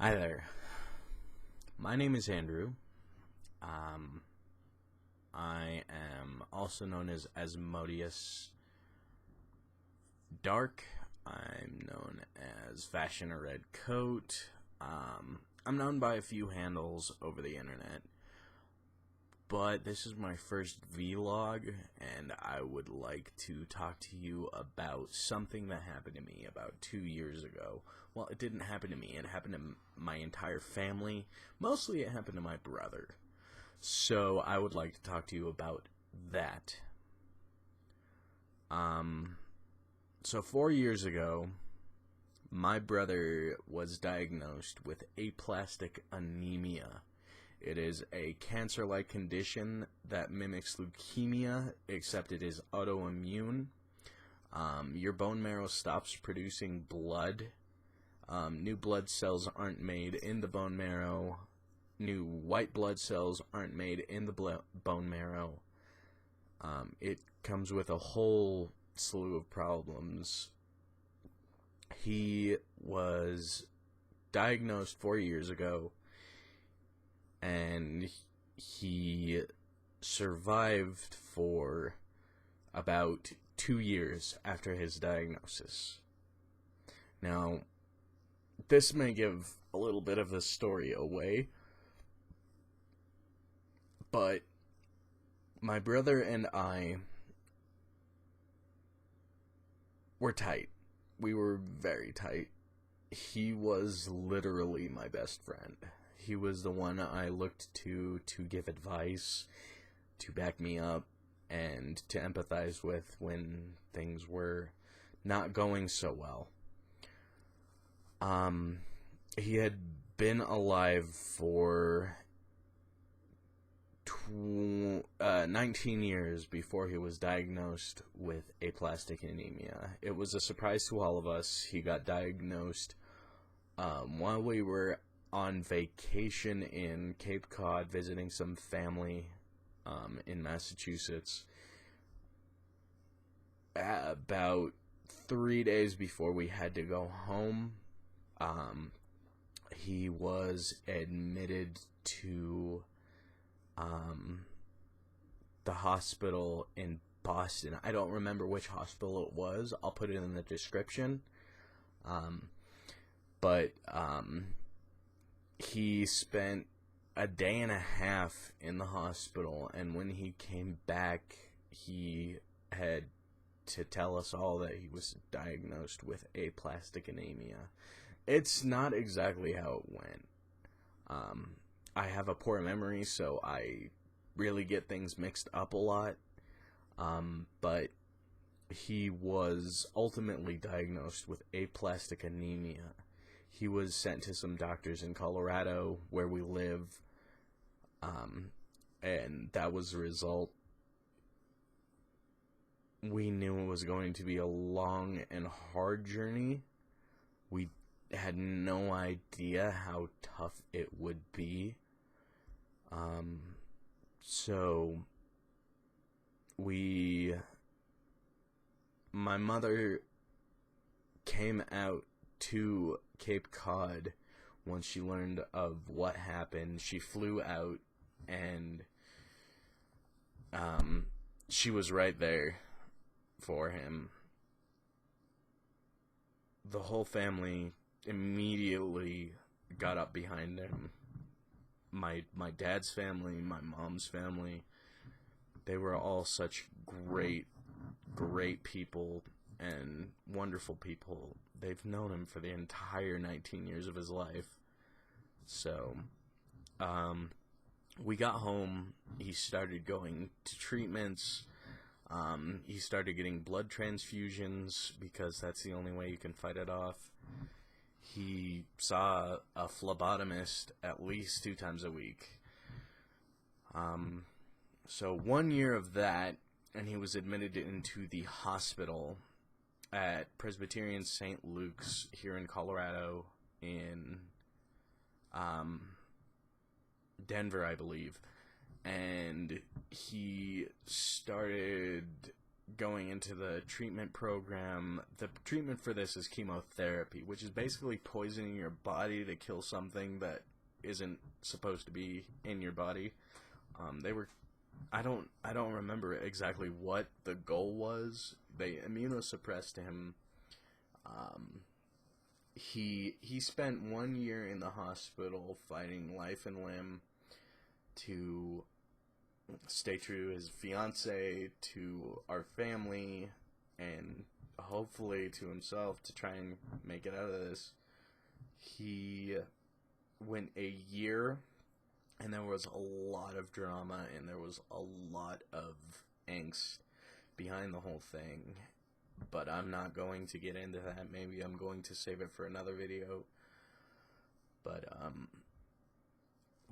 Hi there. My name is Andrew. Um, I am also known as Asmodeus Dark. I'm known as Fashion a Red Coat. I'm known by a few handles over the internet, but this is my first vlog, and I would like to talk to you about something that happened to me about 2 years ago. Well, it didn't happen to me, it happened to my entire family. Mostly it happened to my brother. So I would like to talk to you about that. So 4 years ago, my brother was diagnosed with aplastic anemia. It is a cancer-like condition that mimics leukemia, except it is autoimmune. Your bone marrow stops producing blood. New blood cells aren't made in the bone marrow. New white blood cells aren't made in the bone marrow. It comes with a whole slew of problems. He was diagnosed 4 years ago, and he survived for about 2 years after his diagnosis. Now, this may give a little bit of the story away, but my brother and I were tight. We were very tight. He was literally my best friend. He was the one I looked to give advice, to back me up, and to empathize with when things were not going so well. He had been alive for 19 years before he was diagnosed with aplastic anemia. It was a surprise to all of us. He got diagnosed while we were on vacation in Cape Cod visiting some family in Massachusetts. About 3 days before we had to go home, he was admitted to the hospital in Boston. I don't remember which hospital it was. I'll put it in the description. But he spent a day and a half in the hospital, and when he came back, he had to tell us all that he was diagnosed with aplastic anemia. It's not exactly how it went. I have a poor memory, so I really get things mixed up a lot. But he was ultimately diagnosed with aplastic anemia. He was sent to some doctors in Colorado, where we live, and that was the result. We knew it was going to be a long and hard journey. We had no idea how tough it would be. So my mother came out to Cape Cod once she learned of what happened. She flew out, and she was right there for him. The whole family immediately got up behind him. My dad's family, my mom's family, they were all such great people and wonderful people. They've known him for the entire 19 years of his life. So, we got home. He started going to treatments. He started getting blood transfusions because that's the only way you can fight it off. He saw a phlebotomist at least 2 times a week. So 1 year of that, and he was admitted into the hospital at Presbyterian St. Luke's here in Colorado, in Denver, I believe. And he started going into the treatment program. The treatment for this is chemotherapy, which is basically poisoning your body to kill something that isn't supposed to be in your body. They were, I don't remember exactly what the goal was. They immunosuppressed him. He spent 1 year in the hospital fighting life and limb to stay true to his fiance, to our family, and hopefully to himself to try and make it out of this. He went a year, and there was a lot of drama, and there was a lot of angst behind the whole thing. But I'm not going to get into that. Maybe I'm going to save it for another video. But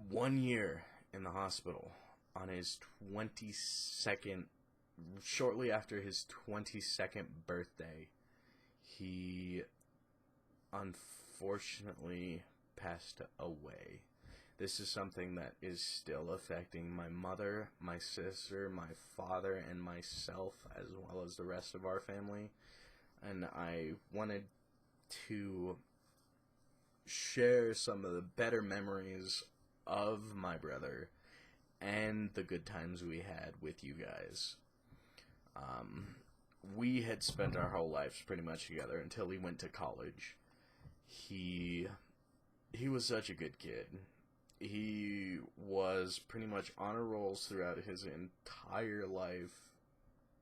1 year in the hospital on his 22nd, shortly after his 22nd birthday, he unfortunately passed away. This is something that is still affecting my mother, my sister, my father, and myself, as well as the rest of our family. And I wanted to share some of the better memories of my brother and the good times we had with you guys. We had spent our whole lives pretty much together until he went to college. He was such a good kid. He was pretty much honor rolls throughout his entire life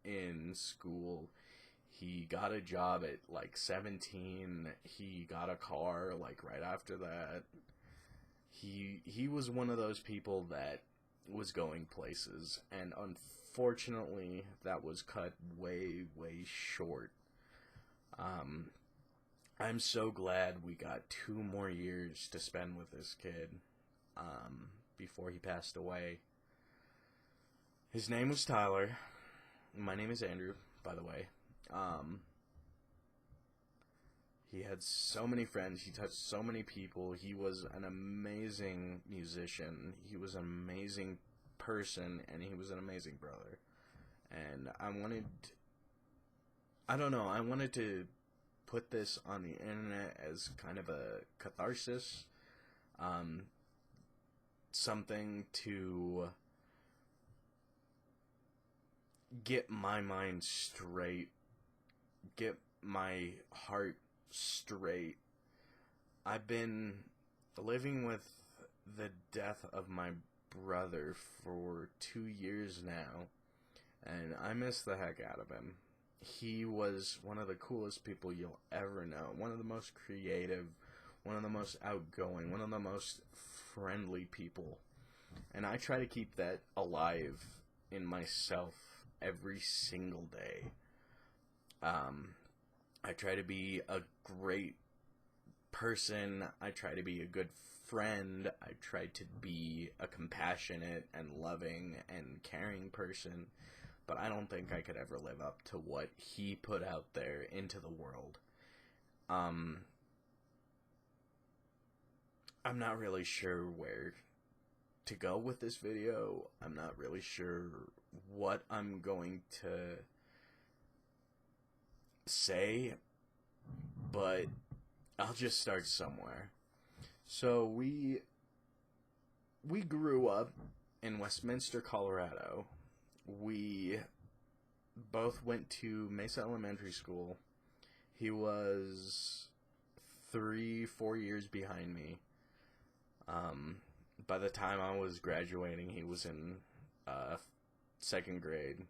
in school. He got a job at like 17. He got a car like right after that. He was one of those people that was going places, and unfortunately that was cut way short. I'm so glad we got 2 more years to spend with this kid before he passed away. His name was Tyler. My name is Andrew, by the way. He had so many friends. He touched so many people. He was an amazing musician. He was an amazing person, and he was an amazing brother. And I wanted to put this on the internet as kind of a catharsis. Something to get my mind straight, get my heart straight. I've been living with the death of my brother for 2 years now, and I miss the heck out of him. He was one of the coolest people you'll ever know, one of the most creative, one of the most outgoing, one of the most friendly people. And I try to keep that alive in myself every single day. I try to be a great person. I try to be a good friend. I try to be a compassionate and loving and caring person. But I don't think I could ever live up to what he put out there into the world. I'm not really sure where to go with this video. I'm not really sure what I'm going to say, but I'll just start somewhere. So we grew up in Westminster, Colorado. We both went to Mesa Elementary School. He was 3-4 years behind me. By the time I was graduating, he was in 2nd grade.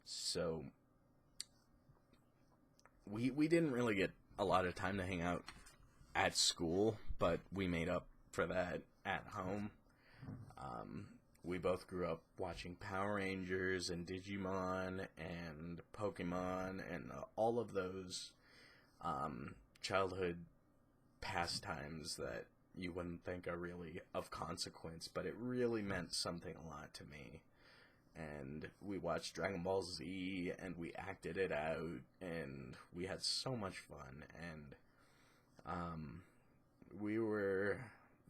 So we didn't really get a lot of time to hang out at school, but we made up for that at home. We both grew up watching Power Rangers and Digimon and Pokemon and all of those childhood pastimes that you wouldn't think are really of consequence, but it really meant something a lot to me. And we watched Dragon Ball Z, and we acted it out, and we had so much fun, and we were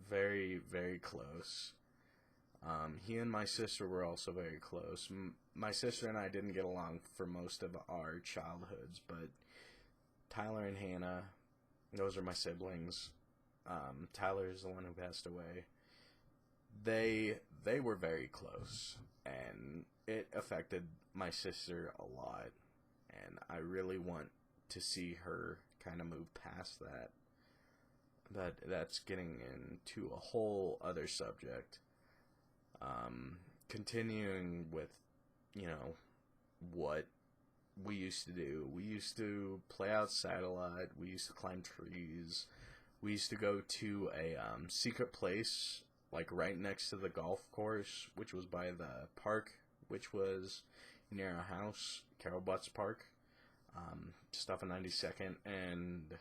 very, very close. He and my sister were also very close. my sister and I didn't get along for most of our childhoods, but Tyler and Hannah, those are my siblings. Tyler is the one who passed away. They were very close, and it affected my sister a lot, and I really want to see her kind of move past that. But that's getting into a whole other subject. Continuing with, what we used to do. We used to play outside a lot. We used to climb trees. We used to go to a secret place, like right next to the golf course, which was by the park, which was near our house, Carol Butts Park, just off of 92nd and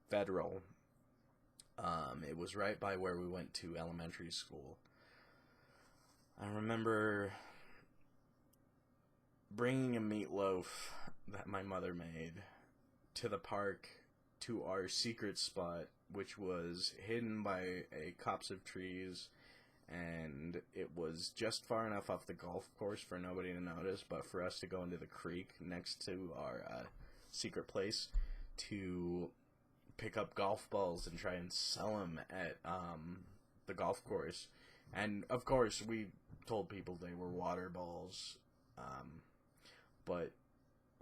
Federal. It was right by where we went to elementary school. I remember bringing a meatloaf that my mother made to the park, to our secret spot, which was hidden by a copse of trees, and it was just far enough off the golf course for nobody to notice, but for us to go into the creek next to our secret place to pick up golf balls and try and sell them at the golf course. And of course we told people they were water balls, but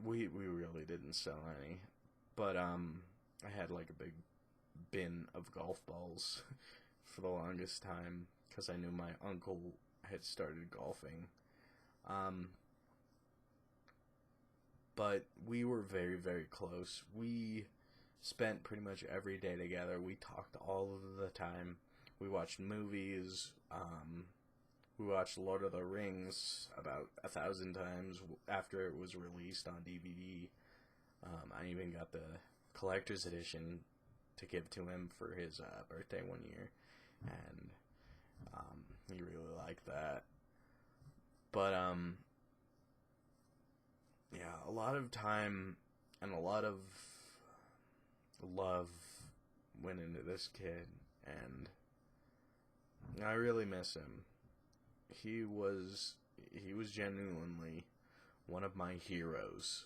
we really didn't sell any. But I had like a big bin of golf balls for the longest time because I knew my uncle had started golfing. But we were very, very close. We spent pretty much every day together. We talked all of the time. We watched movies. We watched Lord of the Rings about 1,000 times after it was released on DVD. I even got the collector's edition to give to him for his birthday one year, and he really liked that. But yeah, a lot of time and a lot of love went into this kid, and I really miss him. He was genuinely one of my heroes.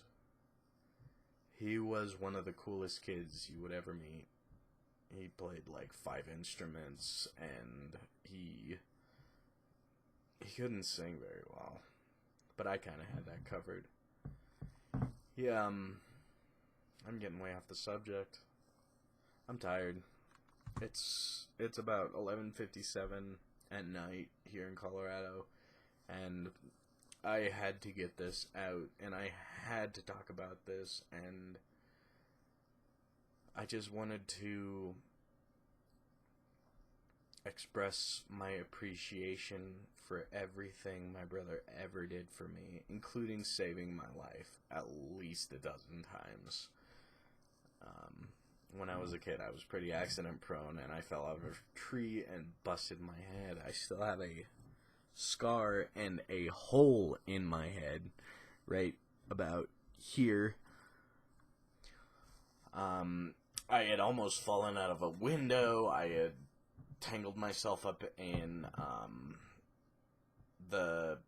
He was one of the coolest kids you would ever meet. He played like 5 instruments, and he couldn't sing very well, but I kind of had that covered. Yeah, I'm getting way off the subject. I'm tired. It's about 11:57 at night here in Colorado, and I had to get this out, and I had to talk about this, and I just wanted to express my appreciation for everything my brother ever did for me, including saving my life at least a dozen times. When I was a kid, I was pretty accident prone, and I fell out of a tree and busted my head. I still have a scar and a hole in my head right about here. I had almost fallen out of a window. I had tangled myself up in the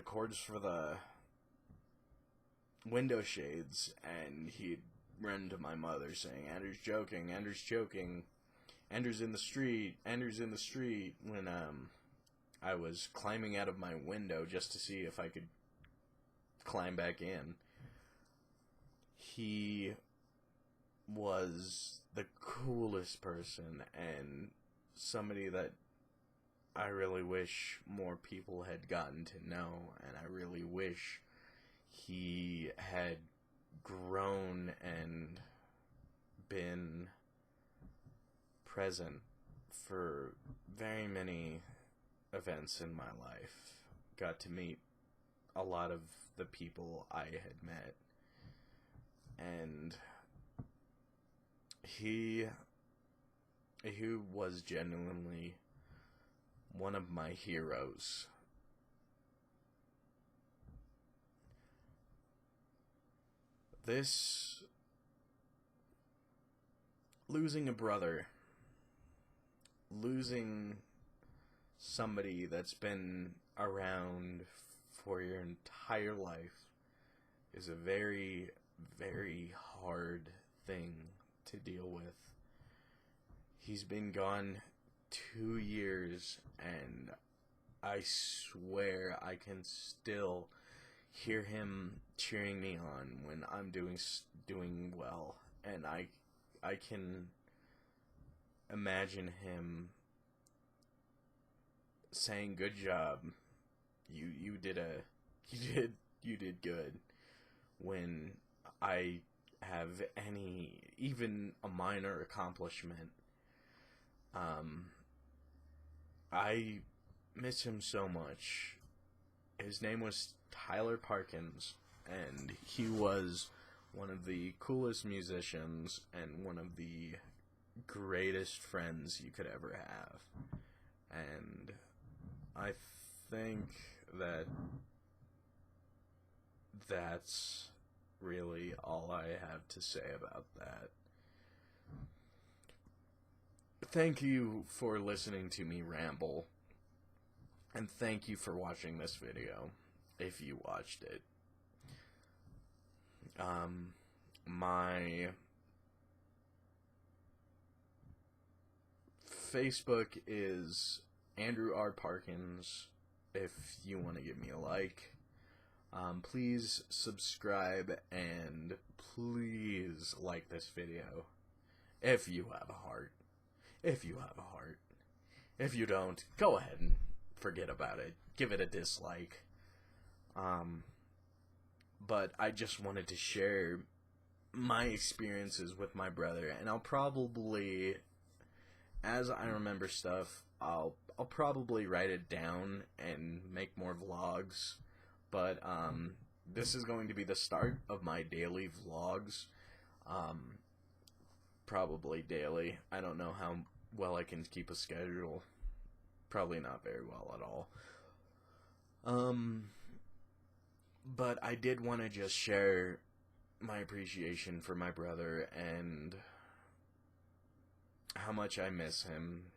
cords for the window shades, and he'd run to my mother saying, "Andrew's joking, Andrew's joking, Andrew's in the street, Andrew's in the street," when I was climbing out of my window just to see if I could climb back in. He was the coolest person, and somebody that I really wish more people had gotten to know, and I really wish he had grown and been present for very many events in my life. Got to meet a lot of the people I had met, and he was genuinely one of my heroes. This losing a brother, losing somebody that's been around for your entire life is a very, very hard thing to deal with. He's been gone 2 years, and I swear I can still hear him cheering me on when I'm doing well, and I can imagine him saying, "Good job, you did good," when I have even a minor accomplishment. I miss him so much. His name was Tyler Parkins, and he was one of the coolest musicians and one of the greatest friends you could ever have. And I think that that's really all I have to say about that. Thank you for listening to me ramble, and thank you for watching this video, if you watched it. My Facebook is Andrew R. Parkins, if you want to give me a like. Please subscribe, and please like this video, if you have a heart. If you have a heart. If you don't, go ahead and forget about it. Give it a dislike. But I just wanted to share my experiences with my brother, and I'll probably, as I remember stuff, I'll probably write it down and make more vlogs. But this is going to be the start of my daily vlogs. Probably daily. I don't know how well I can keep a schedule. Probably not very well at all. But I did want to just share my appreciation for my brother and how much I miss him.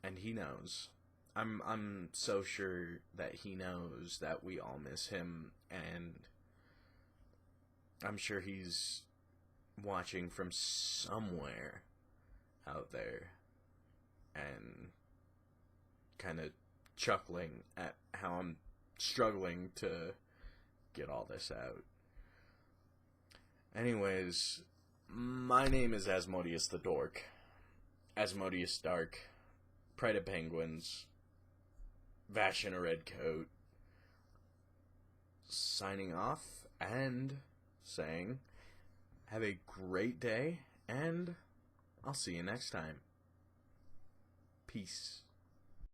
And he knows. I'm so sure that he knows that we all miss him, and I'm sure he's watching from somewhere out there and kind of chuckling at how I'm struggling to get all this out. Anyways, my name is Asmodeus the Dork. Asmodeus Dark. Pride of Penguins. Vash in a red coat. Signing off and saying, have a great day, and I'll see you next time. Peace.